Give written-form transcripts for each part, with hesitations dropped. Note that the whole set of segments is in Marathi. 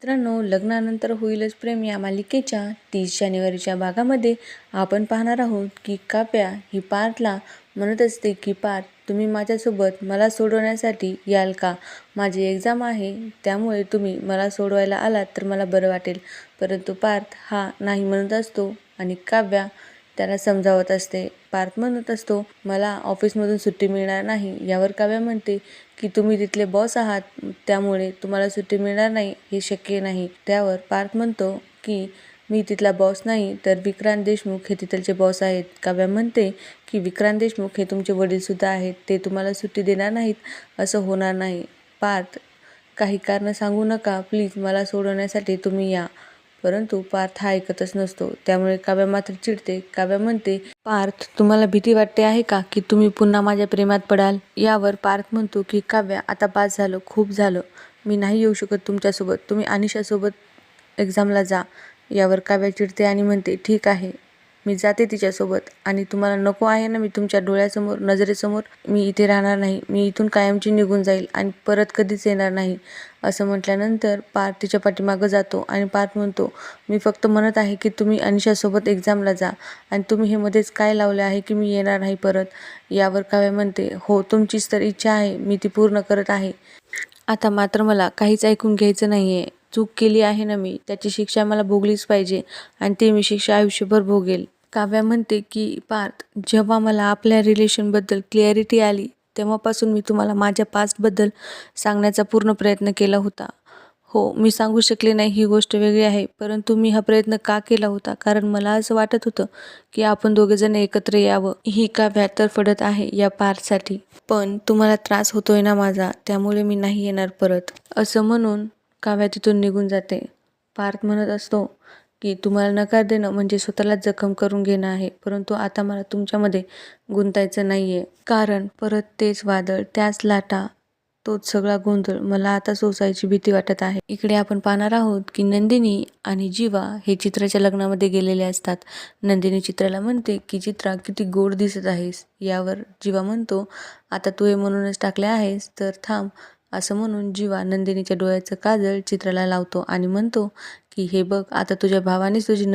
मित्रांनो, लग्नानंतर होईलच प्रेम या मालिकेच्या 30 जानेवारीच्या भागामध्ये आपण पाहणार आहोत की काव्या ही पार्थला म्हणत असते की पार्थ, तुम्ही माझ्यासोबत मला सोडवण्यासाठी याल का? माझी एक्झाम आहे, त्यामुळे तुम्ही मला सोडवायला आलात तर मला बरं वाटेल. परंतु पार्थ हा नाही म्हणत असतो आणि काव्या त्याला समजावत असते. पार्थ म्हणत असतो, मला ऑफिसमधून सुट्टी मिळणार नाही. यावर काव्या म्हणते की तुम्ही तिथले बॉस आहात, त्यामुळे तुम्हाला सुट्टी मिळणार नाही हे शक्य नाही. त्यावर पार्थ म्हणतो की मी तिथला बॉस नाही तर विक्रांत देशमुख हे तिथलचे बॉस आहेत. काव्या म्हणते की विक्रांत देशमुख हे तुमचे वडीलसुद्धा आहेत, ते तुम्हाला सुट्टी देणार नाहीत, असं होणार नाही. पार्थ, काही कारण सांगू नका प्लीज, मला सोडवण्यासाठी तुम्ही या. परंतु पार्थ हा ऐकतच नसतो, त्यामुळे काव्या मात्र चिडते. काव्या म्हणते, पार्थ, तुम्हाला भीती वाटते आहे का की तुम्ही पुन्हा माझ्या प्रेमात पडाल? यावर पार्थ म्हणतो की काव्या, आता बास झालं, खूप झालं, मी नाही येऊ शकत तुमच्यासोबत, तुम्ही अनिशासोबत एक्झामला जा. यावर काव्या चिडते आणि म्हणते, ठीक आहे, मी जाते तिच्यासोबत, आणि तुम्हाला नको आहे ना मी तुमच्या डोळ्यासमोर, नजरेसमोर? मी इथे राहणार नाही, मी इथून कायमची निघून जाईल आणि परत कधीच येणार नाही. असं म्हटल्यानंतर पार्थ तिच्या पाठीमागं जातो आणि पार्थ म्हणतो, मी फक्त म्हणत आहे की तुम्ही अनिशासोबत एक्झामला जा, आणि तुम्ही हे मध्येच काय लावले आहे की मी येणार नाही परत? यावर काव्या म्हणते, हो, तुमचीच तर इच्छा आहे, मी ती पूर्ण करत आहे. आता मात्र मला काहीच ऐकून घ्यायचं नाही आहे. चूक केली आहे ना मी, त्याची शिक्षा मला भोगलीच पाहिजे, आणि ती मी शिक्षा आयुष्यभर भोगेल. काव्या म्हणते की पार्थ, जेव्हा मला आपल्या रिलेशनबद्दल क्लॅरिटी आली तेव्हापासून मी तुम्हाला माझ्या पास्टबद्दल सांगण्याचा पूर्ण प्रयत्न केला होता. हो, मी सांगू शकले नाही ही गोष्ट वेगळी आहे, परंतु मी हा प्रयत्न का केला होता? कारण मला असं वाटत होतं की आपण दोघेजण एकत्र यावं. ही काव्या तडफडत आहे या पार्थसाठी. पण तुम्हाला त्रास होतोय ना माझा, त्यामुळे मी नाही येणार परत, असं म्हणून काव्या तिथून निघून जाते. पार्थ म्हणत असतो की तुम्हाला नकार देणं म्हणजे स्वतःलाच जखम करून घेणं आहे, परंतु आता मला तुमच्यामध्ये गुंतायचं नाहीये, कारण परत तेच वादळ, त्याच लाटा, तोच सगळा गोंधळ मला आता सोसायची भीती वाटत आहे. इकडे आपण पाहणार आहोत की नंदिनी आणि जीवा हे चित्राच्या लग्नामध्ये गेलेले असतात. नंदिनी चित्राला म्हणते की चित्रा, किती गोड दिसत आहेस. यावर जीवा म्हणतो, आता तू हे म्हणूनच टाकले आहेस तर थांब. असं म्हणून जीवा नंदिनीच्या डोळ्याचं काजळ चित्राला लावतो आणि म्हणतो की हे बघ, आता तुझ्या भावानेच तुझी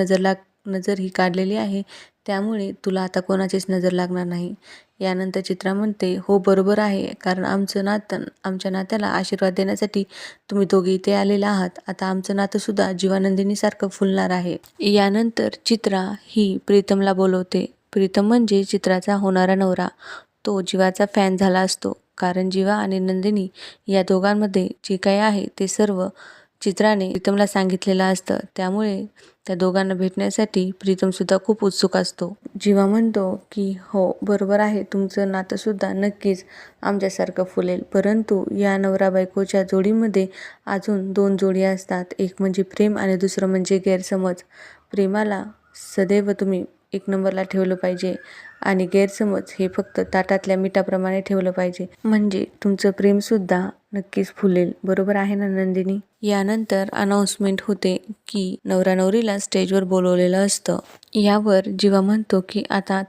नजर ही काढलेली आहे, त्यामुळे तुला आता कोणाचीच नजर लागणार नाही. यानंतर चित्रा म्हणते, हो बरोबर आहे, कारण आमच्या नात्याला आशीर्वाद देण्यासाठी तुम्ही दोघे इथे आलेला आहात. आता आमचं नातंसुद्धा जीवानंदिनीसारखं फुलणार आहे. यानंतर चित्रा ही प्रीतमला बोलवते. प्रीतम म्हणजे चित्राचा होणारा नवरा. तो जीवाचा फॅन झाला असतो, कारण जीवा आणि नंदिनी या दोघांमध्ये जे काही आहे ते सर्व चित्राने प्रीतमला सांगितलेलं असतं, त्यामुळे त्या दोघांना भेटण्यासाठी प्रीतमसुद्धा खूप उत्सुक असतो. जीवा म्हणतो की हो बरोबर आहे, तुमचं नातंसुद्धा नक्कीच आमच्यासारखं फुलेल, परंतु या नवरा बायकोच्या जोडीमध्ये अजून 2 जोडी असतात, एक म्हणजे प्रेम आणि दुसरं म्हणजे गैरसमज. प्रेमाला सदैव तुम्ही 1 नंबरला ठेवलं पाहिजे, आणि गैरसमज हे फक्त ताटातल्या मिठाप्रमाणे ठेवलं पाहिजे, म्हणजे तुमचं प्रेमसुद्धा नक्कीच फुलेल. बरोबर आहे ना नंदिनी? यानंतर अनाउन्समेंट होते की नवरा नवरीला स्टेजवर बोलवलेलं असतं. यावर जीवा म्हणतो की आता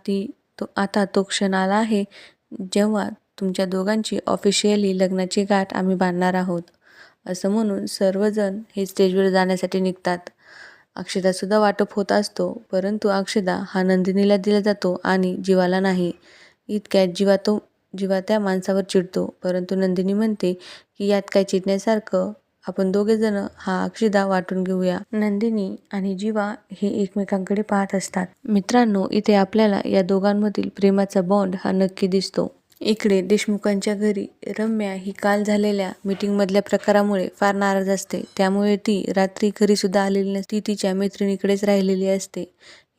तो क्षण आला आहे जेव्हा तुमच्या दोघांची ऑफिशियली लग्नाची गाठ आम्ही बांधणार आहोत. असं म्हणून सर्वजण हे स्टेजवर जाण्यासाठी निघतात. अक्षतासुद्धा वाटप होत असतो, परंतु अक्षता हा नंदिनीला दिला जातो आणि जीवाला नाही. इतक्यात जीवा त्या माणसावर चिडतो, परंतु नंदिनी म्हणते की यात काय चिडण्यासारखं, आपण दोघेजण हा अक्षता वाटून घेऊया. नंदिनी आणि जीवा हे एकमेकांकडे पाहत असतात. मित्रांनो, इथे आपल्याला या दोघांमधील प्रेमाचा बॉन्ड हा नक्की दिसतो. इकडे देशमुखांच्या घरी रम्या ही काल झालेल्या मीटिंगमधल्या प्रकारामुळे फार नाराज असते, त्यामुळे ती रात्री घरीसुद्धा आलेली नसते, ती तिच्या मैत्रिणीकडेच राहिलेली असते.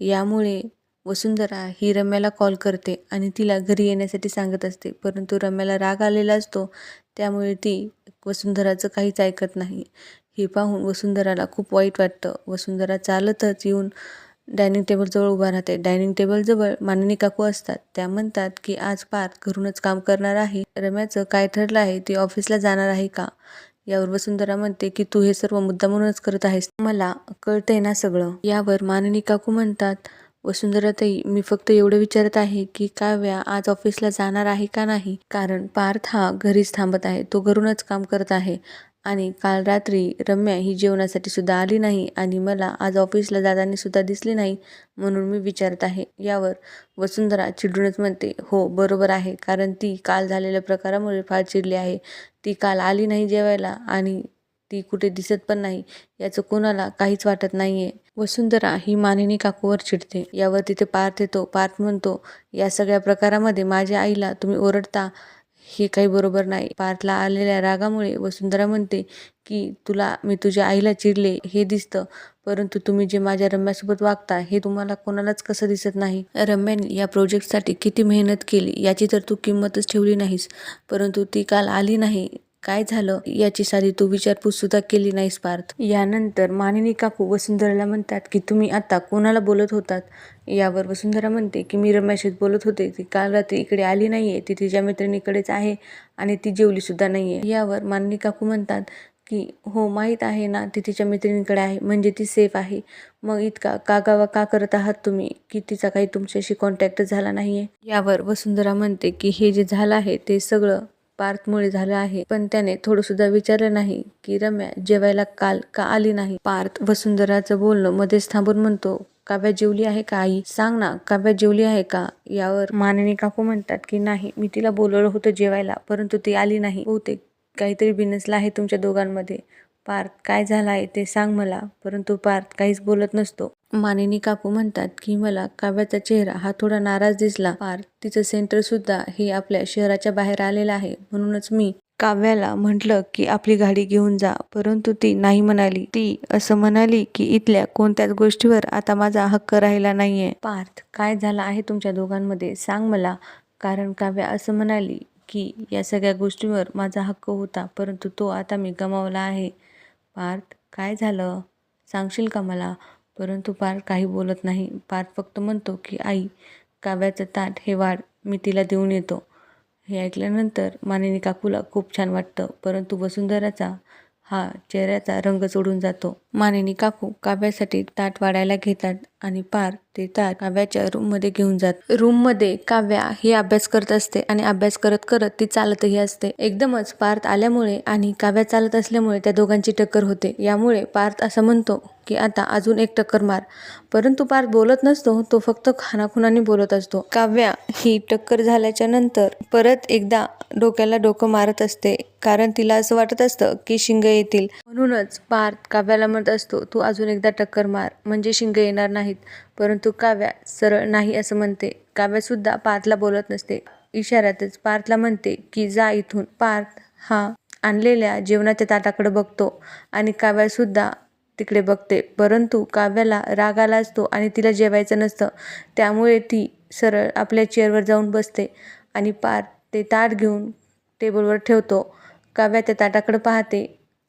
यामुळे वसुंधरा ही रम्याला कॉल करते आणि तिला घरी येण्यासाठी सांगत असते, परंतु रम्याला राग आलेला असतो, त्यामुळे ती वसुंधराचं काहीच ऐकत नाही. हे पाहून वसुंधराला खूप वाईट वाटतं. वसुंधरा चालतच येऊन डायनिंग टेबलजवळ उभा राहते. डायनिंग टेबलजवळ माननी काकू असतात. त्या म्हणतात की आज पार्थ घरूनच काम करणार आहे. रम्याचं काय ठरलं आहे, ती ऑफिसला जाणार आहे का? यावर वसुंधरा म्हणते की तू हे सर्व मुद्दामूनच करत आहेस, मला कळतंय ना सगळं. यावर माननी काकू म्हणतात, वसुंधराताई, मी फक्त एवढं विचारत आहे की काव्या आज ऑफिसला जाणार आहे का नाही, कारण पार्थ हा घरीच थांबत आहे, तो घरूनच काम करत आहे, आणि काल रात्री रम्या ही जेवणासाठी सुद्धा आली नाही आणि मला आज ऑफिसला जाताना सुद्धा दिसली नाही, म्हणून मी विचारत आहे. यावर वसुंधरा चिडूनच म्हणते, हो बरोबर आहे, कारण ती काल झालेल्या प्रकारामुळे फार चिडली आहे. ती काल आली नाही जेवायला आणि ती कुठे दिसत पण नाही, याचं कोणाला काहीच वाटत नाहीये. वसुंधरा ही मानिनी काकूवर चिडते. यावर तिथे पार्थ येतो. पार्थ म्हणतो, या सगळ्या प्रकारामध्ये माझ्या आईला तुम्ही ओरडता, हे काही बरोबर नाही. पार्थला आलेल्या रागामुळे वसुंधरा म्हणते की मी तुझ्या आईला चिडले हे दिसतं, परंतु तुम्ही जे माझ्या रम्यासोबत वागता हे तुम्हाला कोणालाच कसं दिसत नाही. रम्याने या प्रोजेक्टसाठी किती मेहनत केली याची तर तू किंमतच ठेवली नाहीस, परंतु ती काल आली नाही, काय झालं याची साधी तू विचारपूस सुद्धा केली नाहीस पार्थ. यानंतर मानिनी काकू वसुंधराला म्हणतात की तुम्ही आता कोणाला बोलत होतात. यावर वसुंधरा म्हणते की मी रम्याशीच बोलत होते. ती काल रात्री इकडे आली नाहीये, ती तिच्या मैत्रिणीकडेच आहे आणि ती जेवली सुद्धा नाहीये. यावर मानिनी काकू म्हणतात की हो माहीत आहे ना, ती तिच्या मैत्रिणीकडे आहे, म्हणजे ती सेफ आहे. मग इतका कागावा का करत आहात तुम्ही की तिचा काही तुमच्याशी कॉन्टॅक्ट झाला नाहीये. यावर वसुंधरा म्हणते की हे जे झालं आहे ते सगळं पार्थमुळे झालं आहे, पण त्याने थोडं सुद्धा विचारलं नाही की रम्या जेवायला काल का आली नाही. पार्थ वसुंधराचं बोलणं मध्येच थांबून म्हणतो, काव्या जेवली आहे का आई, सांग ना, काव्या जेवली आहे का. यावर मानिनी काकू म्हणतात की नाही, मी तिला बोलवलं होतं जेवायला, परंतु ती आली नाही. बहुतेक काहीतरी बिनसलं आहे तुमच्या दोघांमध्ये. पार्थ काय झालं आहे ते सांग मला. परंतु पार्थ काहीच बोलत नसतो. मानिनी काकू म्हणतात की मला काव्याचा चेहरा हा थोडा नाराज दिसला. पार्थ तिचं सेंटर सुद्धा हे आपल्या शहराच्या बाहेर आलेलं आहे, म्हणूनच मी काव्याला म्हटलं की आपली गाडी घेऊन जा, परंतु ती नाही म्हणाली. ती असं म्हणाली की इथल्या कोणत्याच गोष्टीवर आता माझा हक्क राहिला नाहीये. पार्थ काय झालं आहे तुमच्या दोघांमध्ये सांग मला, कारण काव्या असं म्हणाली की या सगळ्या गोष्टींवर माझा हक्क होता, परंतु तो आता मी गमावला आहे. पार्थ काय झालं सांगशील का मला. परंतु पार्थ काही बोलत नाही. पार्थ फक्त म्हणतो की आई, काव्याचं ताट हे वाढ, मी तिला देऊन येतो. हे ऐकल्यानंतर मानिनी काकूला खूप छान वाटतं, परंतु वसुंधराचा हा चेहऱ्याचा रंग सोडून जातो. मानिनी काकू काव्यासाठी ताट वाढायला घेतात आणि पार्थ ते ताट काव्याच्या रूममध्ये घेऊन जात. रूममध्ये काव्या ही अभ्यास करत असते आणि अभ्यास करत करत ती चालतही असते. एकदमच पार्थ आल्यामुळे आणि काव्या चालत असल्यामुळे त्या दोघांची टक्कर होते. यामुळे पार्थ असं म्हणतो की आता अजून एक टक्कर मार, परंतु पार्थ बोलत नसतो, तो फक्त खानाखुनाने बोलत असतो. काव्या ही टक्कर झाल्याच्या नंतर परत एकदा डोक्याला डोकं मारत असते, कारण तिला असं वाटत असतं की शिंग येतील. म्हणूनच पार्थ काव्याला म्हणत असतो, तू अजून एकदा टक्कर मार म्हणजे शिंग येणार नाहीत, परंतु काव्या सरळ नाही असं म्हणते. काव्या सुद्धा पार्थला बोलत नसते, इशाऱ्यातच पार्थला म्हणते की जा इथून. पार्थ हा आणलेल्या जेवणाच्या ताटाकडे बघतो आणि काव्या सुद्धा तिकडे बघते, परंतु काव्याला राग आला असतो आणि तिला जेवायचं नसतं, त्यामुळे ती सरळ आपल्या चेअरवर जाऊन बसते आणि पार्थ ते ताट घेऊन टेबलवर ठेवतो. काव्या त्या ताटाकडे पाहते,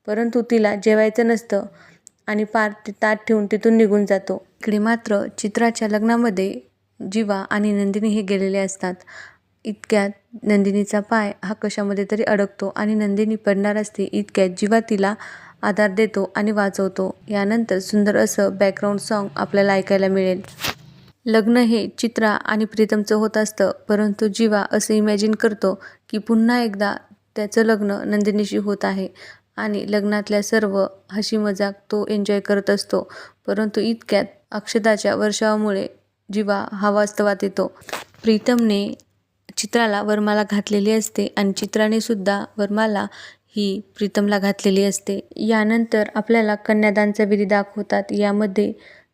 परंतु तिला जेवायचं नसतं आणि पार्थ ते ताट ठेवून तिथून निघून जातो. इकडे मात्र चित्राच्या लग्नामध्ये जीवा आणि नंदिनी हे गेलेले असतात. इतक्यात नंदिनीचा पाय हा कशामध्ये तरी अडकतो आणि नंदिनी पडणार असते. इतक्यात जीवा तिला आधार देतो आणि वाचवतो. यानंतर सुंदर असं बॅकग्राऊंड सॉन्ग आपल्याला ऐकायला मिळेल. लग्न हे चित्रा आणि प्रीतमचं होत असतं, परंतु जीवा असं इमॅजिन करतो की पुन्हा एकदा त्याचं लग्न नंदिनीशी होत आहे आणि लग्नातल्या सर्व हसी मजाक तो एन्जॉय करत असतो. परंतु इतक्यात अक्षताच्या वर्षावामुळे जीवा हा वास्तवात येतो. प्रीतमने चित्राला वरमाला घातलेली असते आणि चित्राने सुद्धा वरमाला ही प्रीतमला घातलेली असते. यानंतर आपल्याला कन्यादानचा विधी दाखवतात. यामध्ये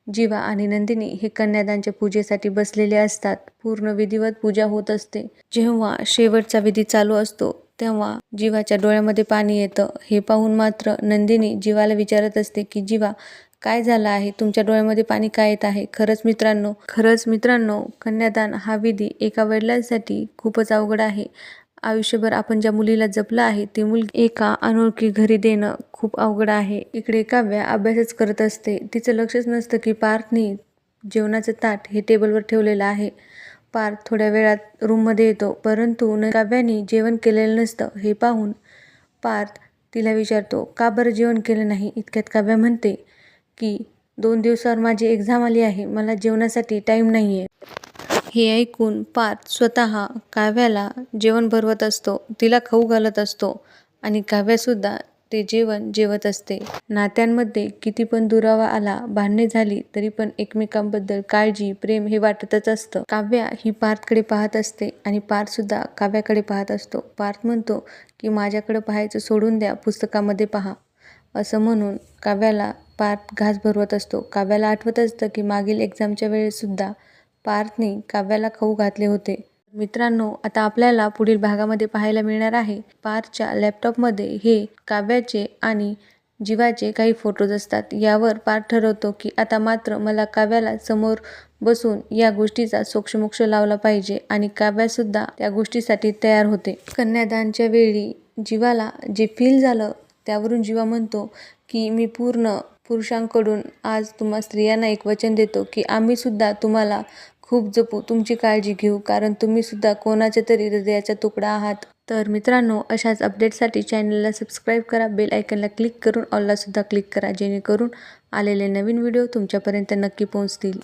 जीवा आणि नंदिनी हे कन्यादानच्या पूजेसाठी बसलेले असतात. पूर्ण विधिवत पूजा होत असते. जेव्हा शेवटचा विधी चालू असतो तेव्हा जीवाच्या डोळ्यामध्ये पाणी येतं. हे पाहून मात्र नंदिनी जीवाला विचारत असते की जीवा, काय झालं आहे, तुमच्या डोळ्यामध्ये पाणी का येत आहे. खरंच मित्रांनो, कन्यादान हा विधी एका वडिलांसाठी खूपच अवघड आहे. आयुष्यभर आपण ज्या मुलीला जपलं आहे ती मुलगी एका अनोळखी घरी देणं खूप अवघड आहे. इकडे काव्या अभ्यासच करत असते. तिचं लक्षच नसतं की पार्थने जेवणाचं ताट हे टेबलवर ठेवलेलं आहे. पार्थ थोड्या वेळात रूममध्ये येतो, परंतु काव्याने जेवण केलेलं नसतं. हे पाहून पार्थ तिला विचारतो, का बरं जेवण केलं नाही. इतक्यात काव्या म्हणते की 2 दिवसावर माझी एक्झाम आली आहे, मला जेवणासाठी टाईम नाही आहे. हे ऐकून पार्थ स्वतः काव्याला जेवण भरवत असतो, तिला खाऊ घालत असतो आणि काव्यासुद्धा ते जेवण जेवत असते. नात्यांमध्ये किती पण दुरावा आला, भांडणे झाली तरी पण एकमेकांबद्दल काळजी, प्रेम हे वाटतच असतं. काव्या ही पार्थकडे पाहत असते आणि पार्थ सुद्धा काव्याकडे पाहत असतो. पार्थ म्हणतो की माझ्याकडे पाहायचं सोडून द्या, पुस्तकामध्ये पहा. असं म्हणून काव्याला पार्थ घास भरवत असतो. काव्याला आठवत असतं की मागील एक्झामच्या वेळेस सुद्धा पार्थने काव्याला खाऊ घातले होते. मित्रांनो, आता आपल्याला पुढील भागामध्ये पाहायला मिळणार आहे पार्थच्या लॅपटॉपमध्ये हे काव्याचे आणि जीवाचे काही फोटोज असतात. यावर पार्थ ठरवतो की आता मात्र मला काव्याला समोर बसून या गोष्टीचा सोक्षमोक्ष लावला पाहिजे आणि काव्यासुद्धा त्या गोष्टीसाठी तयार होते. कन्यादानच्या वेळी जीवाला जे फील झालं त्यावरून जीवा म्हणतो की मी पूर्ण पुरुषांकडून आज तुम्हा स्त्रियांना एक वचन देतो की आम्ही सुद्धा तुम्हाला खूप जपू, तुमची काळजी घेऊ, कारण तुम्ही सुद्धा कोणाच्या तरी हृदयाचा तुकडा आहात. तर मित्रांनो, अशाच अपडेटसाठी चॅनलला सबस्क्राईब करा, बेल आयकनला क्लिक करून ऑलला सुद्धा क्लिक करा, जेणेकरून आलेले नवीन व्हिडिओ तुमच्यापर्यंत नक्की पोहोचतील.